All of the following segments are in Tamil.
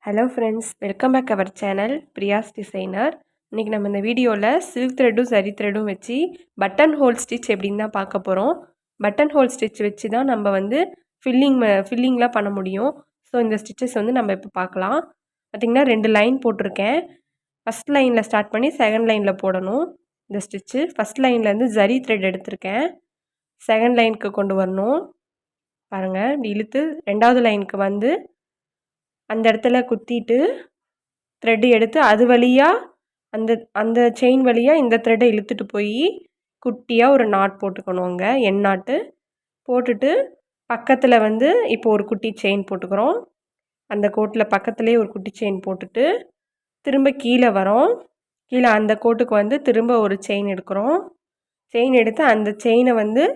Hello friends, welcome back our channel Priya's designer. இன்றைக்கி நம்ம இந்த வீடியோவில் சில்க் த்ரெட்டும் சரி த்ரெட்டும் வச்சு பட்டன் ஹோல் ஸ்டிச் எப்படின்னு தான் பார்க்க போகிறோம். பட்டன் ஹோல் ஸ்டிச் வச்சு தான் நம்ம வந்து ஃபில்லிங்லாம் பண்ண முடியும். ஸோ இந்த ஸ்டிச்சஸ் வந்து நம்ம இப்போ பார்க்கலாம். பார்த்திங்கன்னா 2 லைன் போட்டிருக்கேன். ஃபஸ்ட் லைனில் ஸ்டார்ட் பண்ணி செகண்ட் லைனில் போடணும் இந்த ஸ்டிச்சு. ஃபஸ்ட் லைன்லேருந்து ஜரி த்ரெட் எடுத்திருக்கேன். செகண்ட் லைனுக்கு கொண்டு வரணும். பாருங்கள், இப்படி இழுத்து 2வது லைனுக்கு வந்து அந்த இடத்துல குத்திட்டு த்ரெட்டு எடுத்து அது வழியாக அந்த அந்த செயின் வழியாக இந்த த்ரெட்டை இழுத்துட்டு போய் குட்டியாக ஒரு நாட் போட்டுக்கணுங்க. எண் நாட்டு போட்டுட்டு பக்கத்தில் வந்து இப்போ ஒரு குட்டி செயின் போட்டுக்கிறோம். அந்த கோட்டில் பக்கத்துலேயே ஒரு குட்டி செயின் போட்டுட்டு திரும்ப கீழே வரோம். கீழே அந்த கோட்டுக்கு வந்து திரும்ப ஒரு செயின் எடுக்கிறோம். செயின் எடுத்து அந்த செயினை வந்து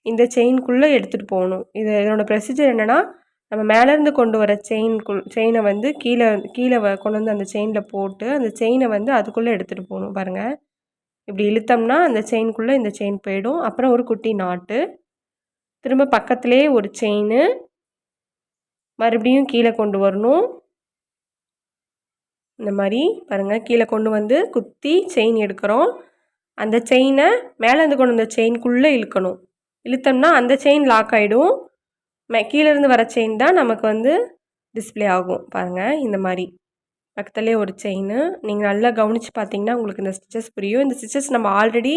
இந்த செயின்குள்ளே எடுத்துகிட்டு போகணும். இதனோட ப்ரொசீஜர் என்னென்னா, நம்ம மேலேருந்து கொண்டு வர செயினை வந்து கீழே கொண்டு வந்து அந்த செயினில் போட்டு அந்த செயினை வந்து அதுக்குள்ளே எடுத்துகிட்டு போகணும். பாருங்கள், இப்படி இழுத்தோம்னா அந்த செயின்குள்ளே இந்த செயின் போயிடும். அப்புறம் ஒரு குட்டி நாட்டு, திரும்ப பக்கத்துலேயே ஒரு செயின், மறுபடியும் கீழே கொண்டு வரணும். இந்த மாதிரி பாருங்கள், கீழே கொண்டு வந்து குத்தி செயின் எடுக்கிறோம். அந்த செயினை மேலேருந்து கொண்டு வந்த செயின்குள்ளே இழுக்கணும். இழுத்தோம்னா அந்த செயின் லாக் ஆகிடும். கீழேருந்து வர செயின் தான் நமக்கு வந்து டிஸ்பிளே ஆகும். பாருங்கள், இந்த மாதிரி பக்கத்துலேயே ஒரு செயின். நீங்கள் நல்லா கவனித்து பார்த்தீங்கன்னா உங்களுக்கு இந்த ஸ்டிச்சஸ் புரியும். இந்த ஸ்டிச்சஸ் நம்ம ஆல்ரெடி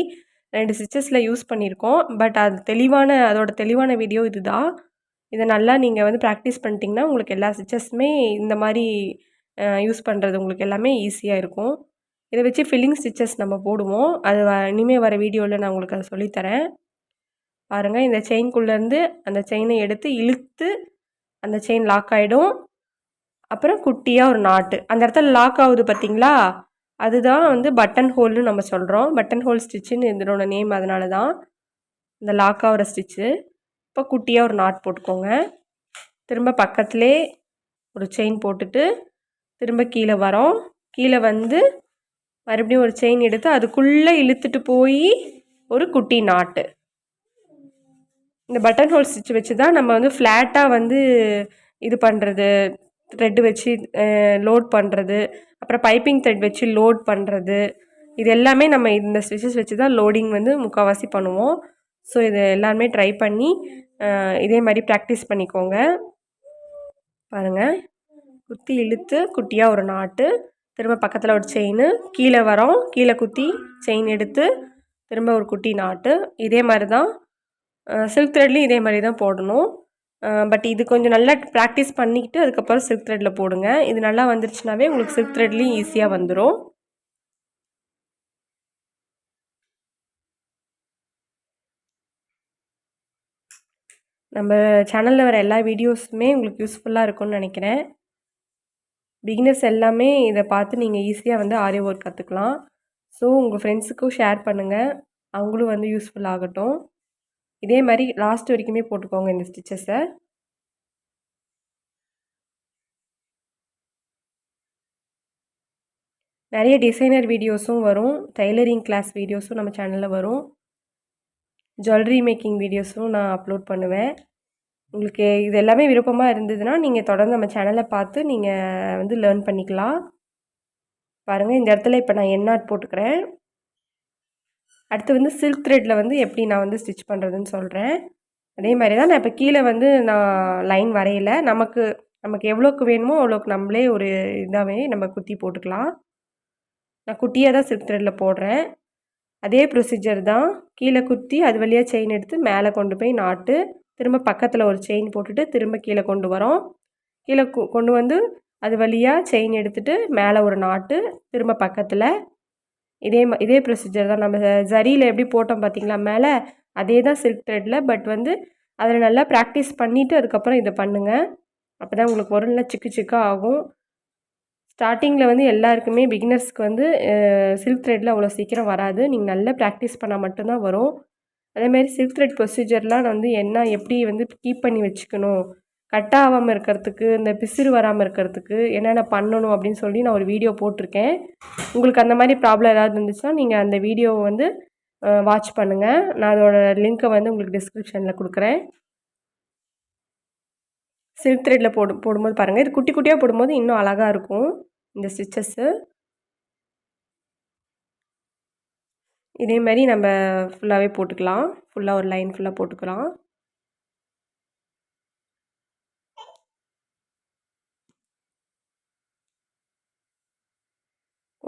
2 ஸ்டிச்சஸில் யூஸ் பண்ணியிருக்கோம். பட் அதோட தெளிவான வீடியோ இது தான். இதை நல்லா நீங்கள் வந்து ப்ராக்டிஸ் பண்ணிட்டீங்கன்னா உங்களுக்கு எல்லா ஸ்டிச்சஸுமே இந்த மாதிரி யூஸ் பண்ணுறது உங்களுக்கு எல்லாமே ஈஸியாக இருக்கும். இதை வச்சு ஃபில்லிங் ஸ்டிச்சஸ் நம்ம போடுவோம். அது இனிமேல் வர வீடியோவில் நான் உங்களுக்கு அதை சொல்லித்தரேன். பாருங்கள், இந்த செயின்குள்ளேருந்து அந்த செயினை எடுத்து இழுத்து அந்த செயின் லாக் ஆகிடும். அப்புறம் குட்டியாக ஒரு நாட்டு அந்த இடத்துல லாக் ஆகுது பார்த்திங்களா, அதுதான் வந்து பட்டன் ஹோல்னு நம்ம சொல்கிறோம். பட்டன் ஹோல் ஸ்டிச்சுன்னு இதனோட நேம். அதனால தான் இந்த லாக் ஆகிற ஸ்டிச்சு. இப்போ குட்டியாக ஒரு நாட் போட்டுக்கோங்க. திரும்ப பக்கத்துலே ஒரு செயின் போட்டுட்டு திரும்ப கீழே வரோம். கீழே வந்து மறுபடியும் ஒரு செயின் எடுத்து அதுக்குள்ளே இழுத்துட்டு போய் ஒரு குட்டி நாட்டு. இந்த பட்டன் ஹோல் ஸ்டிச் வச்சு தான் நம்ம வந்து ஃப்ளாட்டாக வந்து இது பண்ணுறது, த்ரெட்டு வச்சு லோட் பண்ணுறது, அப்புறம் பைப்பிங் த்ரெட் வச்சு லோட் பண்ணுறது, இது எல்லாமே நம்ம இந்த ஸ்டிச்சஸ் வச்சு தான் லோடிங் வந்து முக்கால்வாசி பண்ணுவோம். ஸோ இது எல்லாருமே ட்ரை பண்ணி இதே மாதிரி ப்ராக்டிஸ் பண்ணிக்கோங்க. பாருங்கள், குத்தி இழுத்து குட்டியாக ஒரு நாட்டு, திரும்ப பக்கத்தில் ஒரு செயின், கீழே வரோம், கீழே குத்தி செயின் எடுத்து திரும்ப ஒரு குட்டி நாட்டு. இதே மாதிரி தான் சில்க் த்ரெட்லேயும் இதே மாதிரி தான் போடணும். பட் இது கொஞ்சம் நல்லா ப்ராக்டிஸ் பண்ணிக்கிட்டு அதுக்கப்புறம் சில்க் த்ரெட்டில் போடுங்க. இது நல்லா வந்துருச்சுனாவே உங்களுக்கு சில்க் த்ரெட்லேயும் ஈஸியாக வந்துடும். நம்ம சேனலில் வர எல்லா வீடியோஸுமே உங்களுக்கு யூஸ்ஃபுல்லாக இருக்கும்னு நினைக்கிறேன். பிகினர்ஸ் எல்லாமே இதை பார்த்து நீங்கள் ஈஸியாக வந்து ஆரி ஒர்க் கற்றுக்கலாம். ஸோ உங்கள் ஃப்ரெண்ட்ஸுக்கும் ஷேர் பண்ணுங்கள், அவங்களும் வந்து யூஸ்ஃபுல் ஆகட்டும். இதே மாதிரி லாஸ்ட் வரைக்குமே போட்டுக்கோங்க இந்த ஸ்டிச்சஸை. நிறைய டிசைனர் வீடியோஸும் வரும், டைலரிங் கிளாஸ் வீடியோஸும் நம்ம சேனலில் வரும், ஜுவல்லரி மேக்கிங் வீடியோஸும் நான் அப்லோட் பண்ணுவேன். உங்களுக்கு இது எல்லாமே விருப்பமாக இருந்ததுன்னா நீங்கள் தொடர்ந்து நம்ம சேனலை பார்த்து நீங்கள் வந்து லேர்ன் பண்ணிக்கலாம். பாருங்கள், இந்த இடத்துல இப்போ நான் எண்ணாட் போட்டுக்கிறேன். அடுத்து வந்து சில்க் த்ரெட்டில் வந்து எப்படி நான் வந்து ஸ்டிச் பண்ணுறதுன்னு சொல்கிறேன். அதே மாதிரி தான் நான் இப்போ கீழே வந்து நான் லைன் வரையலை. நமக்கு எவ்வளோக்கு வேணுமோ அவ்வளோக்கு நம்மளே ஒரு இதாகவே நம்ம குத்தி போட்டுக்கலாம். நான் குட்டியாக தான் சில்க் த்ரெட்டில் போடுறேன். அதே ப்ரொசீஜர் தான். கீழே குத்தி அது வழியாக செயின் எடுத்து மேலே கொண்டு போய் நாட்டு, திரும்ப பக்கத்தில் ஒரு செயின் போட்டுட்டு திரும்ப கீழே கொண்டு வரோம். கீழே கொண்டு வந்து அது வழியாக செயின் எடுத்துகிட்டு மேலே ஒரு நாட்டு, திரும்ப பக்கத்தில் இதே ப்ரொசீஜர் தான். நம்ம ஜரியில் எப்படி போட்டோம் பார்த்திங்களா மேலே, அதே தான் சில்க் த்ரெட்டில். பட் வந்து அதில் நல்லா ப்ராக்டிஸ் பண்ணிவிட்டு அதுக்கப்புறம் இதை பண்ணுங்கள். அப்போ தான் உங்களுக்கு ஒரு நல்லா சிக்கு சிக்காக ஆகும். ஸ்டார்டிங்கில் வந்து எல்லாருக்குமே பிகினர்ஸ்க்கு வந்து சில்க் த்ரெட்டில் அவ்வளோ சீக்கிரம் வராது. நீங்கள் நல்லா ப்ராக்டிஸ் பண்ணால் மட்டும்தான் வரும். அதேமாதிரி சில்க் த்ரெட் ப்ரொசீஜர்லாம் வந்து எப்படி வந்து கீப் பண்ணி வச்சுக்கணும், கட் ஆகாமல் இருக்கிறதுக்கு, இந்த பிசிறு வராமல் இருக்கிறதுக்கு என்னென்ன பண்ணணும் அப்படின்னு சொல்லி நான் ஒரு வீடியோ போட்டிருக்கேன். உங்களுக்கு அந்த மாதிரி ப்ராப்ளம் ஏதாவது இருந்துச்சுன்னா நீங்கள் அந்த வீடியோவை வந்து வாட்ச் பண்ணுங்கள். நான் அதோட லிங்க்கை வந்து உங்களுக்கு டிஸ்கிரிப்ஷனில் கொடுக்குறேன். சில்க் த்ரெட்டில் போடும்போது பாருங்கள், இது குட்டி குட்டியாக போடும்போது இன்னும் அழகாக இருக்கும் இந்த ஸ்டிச்சஸ்ஸு. இதே மாதிரி நம்ம ஃபுல்லாகவே போட்டுக்கலாம். ஃபுல்லாக ஒரு லைன் ஃபுல்லாக போட்டுக்கலாம்.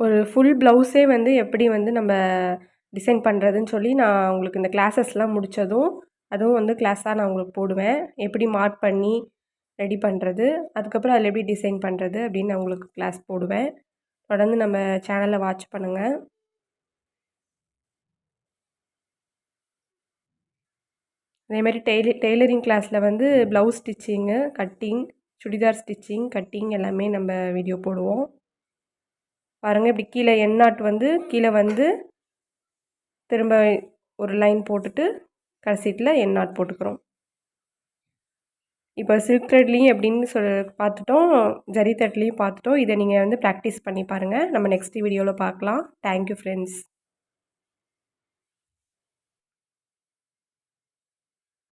ஒரு ஃபுல் ப்ளவுஸே வந்து எப்படி வந்து நம்ம டிசைன் பண்ணுறதுன்னு சொல்லி நான் உங்களுக்கு இந்த கிளாஸஸ்லாம் முடித்ததும் அதுவும் வந்து கிளாஸாக நான் உங்களுக்கு போடுவேன். எப்படி மார்க் பண்ணி ரெடி பண்ணுறது, அதுக்கப்புறம் அதில் எப்படி டிசைன் பண்ணுறது அப்படின்னு நான் உங்களுக்கு கிளாஸ் போடுவேன். தொடர்ந்து நம்ம சேனலை வாட்ச் பண்ணுங்கள். அதேமாதிரி டெய்லரிங் கிளாஸில் வந்து blouse stitching, cutting, churidar stitching, cutting எல்லாமே நம்ம வீடியோ போடுவோம். பாருங்கள், இப்படி கீழே எண்ணாட் வந்து கீழே வந்து திரும்ப ஒரு லைன் போட்டுட்டு கடைசியில் எண்ணாட் போட்டுக்கிறோம். இப்போ சில்க் த்ரெட்லேயும் எப்படின்னு பார்த்துட்டோம், ஜரி த்ரெட்லேயும் பார்த்துட்டோம். இதை நீங்கள் வந்து ப்ராக்டிஸ் பண்ணி பாருங்கள். நம்ம நெக்ஸ்ட் வீடியோவில் பார்க்கலாம். Thank you friends.